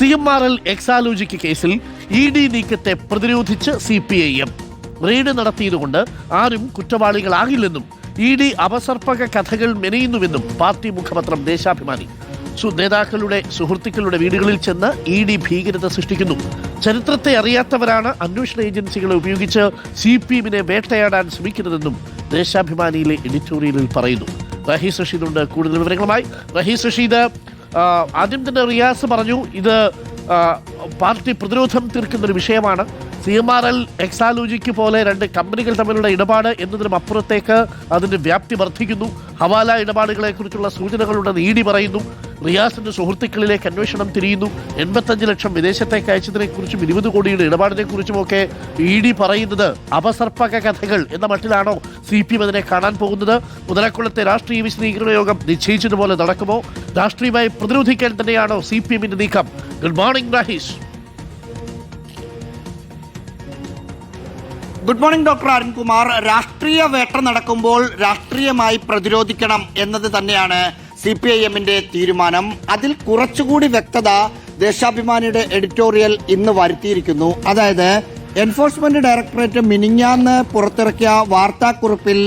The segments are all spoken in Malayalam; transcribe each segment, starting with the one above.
CMRL എക്സാലോജിക്ക് കേസിൽ ED നീക്കത്തെ പ്രതിരോധിച്ച് CPIM റെയ്ഡ് നടത്തിയതുകൊണ്ട് ആരും കുറ്റവാളികളാകില്ലെന്നും ED അപസർപ്പക കഥകൾ മെനയുന്നുവെന്നും പാർട്ടി മുഖപത്രം ദേശാഭിമാനി. നേതാക്കളുടെ സുഹൃത്തുക്കളുടെ വീടുകളിൽ ചെന്ന് ED ഭീകരത സൃഷ്ടിക്കുന്നു. ചരിത്രത്തെ അറിയാത്തവരാണ് അന്വേഷണ ഏജൻസികളെ ഉപയോഗിച്ച് CPM-നെ വേട്ടയാടാൻ ശ്രമിക്കുന്നതെന്നും ദേശാഭിമാനിയിലെ എഡിറ്റോറിയലിൽ പറയുന്നു. റഹീസ് റഷീദുണ്ട് കൂടുതൽ വിവരങ്ങളുമായി. റഹീസ് റഷീദ്, ആദ്യം തന്നെ റിയാസ് പറഞ്ഞു ഇത് പാർട്ടി പ്രതിരോധം തീർക്കുന്നൊരു വിഷയമാണ്. CMRL എക്സാലോജിക്ക് പോലെ രണ്ട് കമ്പനികൾ തമ്മിലുള്ള ഇടപാട് എന്നതിനും അപ്പുറത്തേക്ക് അതിൻ്റെ വ്യാപ്തി വർദ്ധിക്കുന്നു. ഹവാല ഇടപാടുകളെക്കുറിച്ചുള്ള സൂചനകളുണ്ടെന്ന് ED പറയുന്നു. റിയാസിന്റെ സുഹൃത്തുക്കളിലേക്ക് അന്വേഷണം തിരിയുന്നു. 85 ലക്ഷം വിദേശത്തേക്ക് അയച്ചതിനെക്കുറിച്ചും 20 കോടിയുടെ ഇടപാടിനെക്കുറിച്ചുമൊക്കെ ED പറയുന്നത് അപസർപ്പക കഥകൾ എന്ന മട്ടിലാണോ CPM അതിനെ കാണാൻ പോകുന്നത്? മുതലക്കുളത്തെ രാഷ്ട്രീയ വിശദീകരണ യോഗം നിശ്ചയിച്ചതുപോലെ നടക്കുമോ? രാഷ്ട്രീയമായി പ്രതിരോധിക്കാൻ തന്നെയാണോ CPM-ന്റെ നീക്കം? Good morning Rahees. Good morning doctor Arunkumar. രാഷ്ട്രീയ വേട്ട നടക്കുമ്പോൾ രാഷ്ട്രീയമായി പ്രതിരോധിക്കണം എന്നത് തന്നെയാണ് CPIM-ന്റെ തീരുമാനം. അതിൽ കുറച്ചുകൂടി വ്യക്തത ദേശാഭിമാനിയുടെ എഡിറ്റോറിയൽ ഇന്ന് വരുത്തിയിരിക്കുന്നു. അതായത് എൻഫോഴ്സ്മെന്റ് ഡയറക്ടറേറ്റ് മിനിഞ്ഞാന്ന് പുറത്തിറക്കിയ വാർത്താക്കുറിപ്പിൽ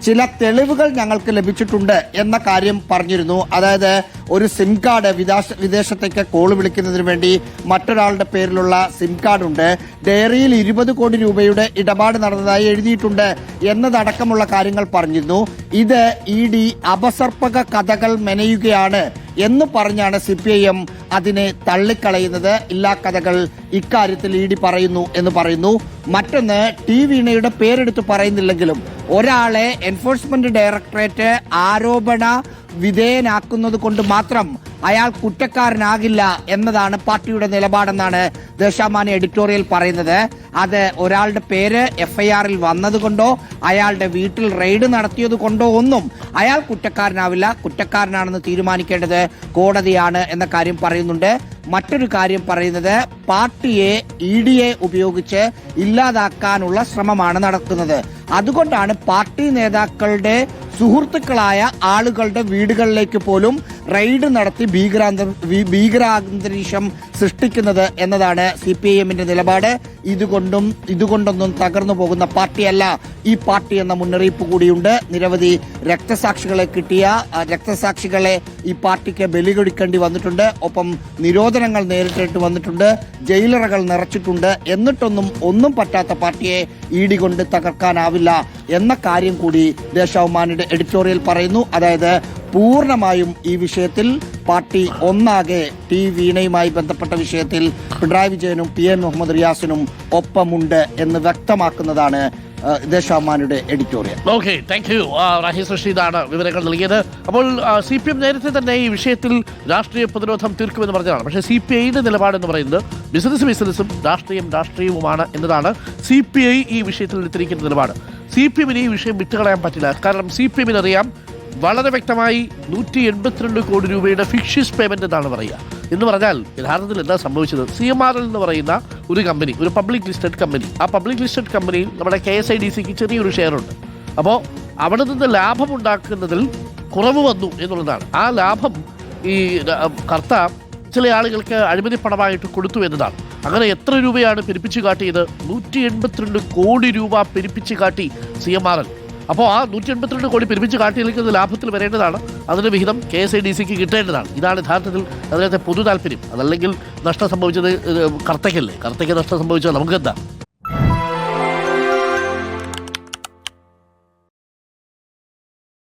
ചില തെളിവുകൾ ഞങ്ങൾക്ക് ലഭിച്ചിട്ടുണ്ട് എന്ന കാര്യം പറഞ്ഞിരുന്നു. അതായത് ഒരു സിം കാർഡ് വിദേശത്തേക്ക് കോൾ വിളിക്കുന്നതിന് വേണ്ടി മറ്റൊരാളുടെ പേരിലുള്ള സിം കാർഡ് ഉണ്ട്, ഡയറിയിൽ 20 കോടി രൂപയുടെ ഇടപാട് നടന്നതായി എഴുതിയിട്ടുണ്ട് എന്നതടക്കമുള്ള കാര്യങ്ങൾ പറഞ്ഞിരുന്നു. ഇത് ED അപസർപ്പക കഥകൾ മെനയുകയാണ് എന്ന് പറഞ്ഞാണ് CPIM അതിനെ തള്ളിക്കളയുന്നത്. ഇല്ലാ കഥകൾ ഇക്കാര്യത്തിൽ ED പറയുന്നു എന്ന് പറയുന്നു. മറ്റൊന്ന്, വീണയുടെ പേരെടുത്ത് പറയുന്നില്ലെങ്കിലും ഒരാളെ എൻഫോഴ്സ്മെന്റ് ഡയറക്ടറേറ്റ് ആരോപണ വിധേയനാക്കുന്നത് കൊണ്ട് മാത്രം അയാൾ കുറ്റക്കാരനാകില്ല എന്നതാണ് പാർട്ടിയുടെ നിലപാടെന്നാണ് ദേശാഭിമാനി എഡിറ്റോറിയൽ പറയുന്നത്. അത് ഒരാളുടെ പേര് FIR-ൽ വന്നതുകൊണ്ടോ അയാളുടെ വീട്ടിൽ റെയ്ഡ് നടത്തിയത് കൊണ്ടോ ഒന്നും അയാൾ കുറ്റക്കാരനാവില്ല. കുറ്റക്കാരനാണെന്ന് തീരുമാനിക്കേണ്ടത് കോടതിയാണ് എന്ന കാര്യം പറയുന്നുണ്ട്. മറ്റൊരു കാര്യം പറയുന്നത്, പാർട്ടിയെ ED-യെ ഉപയോഗിച്ച് ഇല്ലാതാക്കാനുള്ള ശ്രമമാണ് നടക്കുന്നത്. അതുകൊണ്ടാണ് പാർട്ടി നേതാക്കളുടെ സുഹൃത്തുക്കളായ ആളുകളുടെ വീടുകളിലേക്ക് പോലും റെയ്ഡ് നടത്തി ഭീകരാന്തരീക്ഷം സൃഷ്ടിക്കുന്നത് എന്നതാണ് CPIM-ന്റെ നിലപാട്. ഇതുകൊണ്ടൊന്നും തകർന്നു പോകുന്ന പാർട്ടിയല്ല ഈ പാർട്ടി എന്ന മുന്നറിയിപ്പ് കൂടിയുണ്ട്. നിരവധി രക്തസാക്ഷികളെ കിട്ടിയ രക്തസാക്ഷികളെ ഈ പാർട്ടിക്ക് ബലി കൊടുക്കേണ്ടി വന്നിട്ടുണ്ട്. ഒപ്പം നിരോധനങ്ങൾ നേരിട്ടിട്ട് വന്നിട്ടുണ്ട്, ജയിലറകൾ നിറച്ചിട്ടുണ്ട്. ഒന്നും പറ്റാത്ത പാർട്ടിയെ ED കൊണ്ട് തകർക്കാനാവില്ല എന്ന കാര്യം കൂടി ദേശാഭിമാനിയുടെ എഡിറ്റോറിയൽ പറയുന്നു. അതായത് പൂർണ്ണമായും ഈ വിഷയത്തിൽ പാർട്ടി ഒന്നാകെ വീണയുമായി ബന്ധപ്പെട്ട വിഷയത്തിൽ പിണറായി വിജയനും PN മുഹമ്മദ് റിയാസിനും ഒപ്പമുണ്ട് എന്ന് വ്യക്തമാക്കുന്നതാണ് ദേശാഭിമാനിയുടെ editorial. Okay, thank you. Rahees റഷീദാണ് വിവരങ്ങൾ നൽകിയത്. അപ്പോൾ CPM നേരത്തെ തന്നെ ഈ വിഷയത്തിൽ രാഷ്ട്രീയ പ്രതിരോധം തീർക്കുമെന്ന് പറഞ്ഞതാണ്. പക്ഷേ CPI-യുടെ നിലപാടെന്ന് പറയുന്നത് ബിസിനസ്സും രാഷ്ട്രീയവുമാണ് എന്നതാണ്. CPI ഈ വിഷയത്തിൽ എടുത്തിരിക്കുന്ന നിലപാട്. CPM-ന് ഈ വിഷയം വിട്ടുകളയാൻ പറ്റില്ല. കാരണം CPM-ന് അറിയാം വളരെ വ്യക്തമായി 182 കോടി രൂപയുടെ ഫിക്ഷ്യസ് പേയ്മെന്റ് എന്നാണ് പറയുക. എന്ന് പറഞ്ഞാൽ യഥാർത്ഥത്തിൽ എന്താ സംഭവിച്ചത്? CMRL എന്ന് പറയുന്ന ഒരു കമ്പനി, ഒരു പബ്ലിക് ലിസ്റ്റഡ് കമ്പനി. ആ പബ്ലിക് ലിസ്റ്റഡ് കമ്പനിയിൽ നമ്മുടെ KSIDCക്ക് ചെറിയൊരു ഷെയറുണ്ട്. അപ്പോൾ അവിടെ നിന്ന് ലാഭം ഉണ്ടാക്കുന്നതിൽ കുറവ് വന്നു എന്നുള്ളതാണ്. ആ ലാഭം ഈ കർത്ത ചില ആളുകൾക്ക് അഴിമതി പണമായിട്ട് കൊടുത്തു എന്നതാണ്. അങ്ങനെ എത്ര രൂപയാണ് പെരുപ്പിച്ച് കാട്ടിയത്? 182 കോടി രൂപ പെരുപ്പിച്ച് കാട്ടി CMRL. അപ്പോൾ ആ 182 കോടി പെരുപ്പിച്ച് കാട്ടിയിരിക്കുന്നത് ലാഭത്തിൽ വരേണ്ടതാണ്. അതിൻ്റെ വിഹിതം KSIDCക്ക് കിട്ടേണ്ടതാണ്. ഇതാണ് യഥാർത്ഥത്തിൽ അതിനകത്തെ പൊതു താല്പര്യം. അതല്ലെങ്കിൽ നഷ്ടം സംഭവിച്ചത് കർത്തയ്ക്കല്ലേ? കർത്തയ്ക്ക് നഷ്ടം സംഭവിച്ചാൽ നമുക്കെന്താ?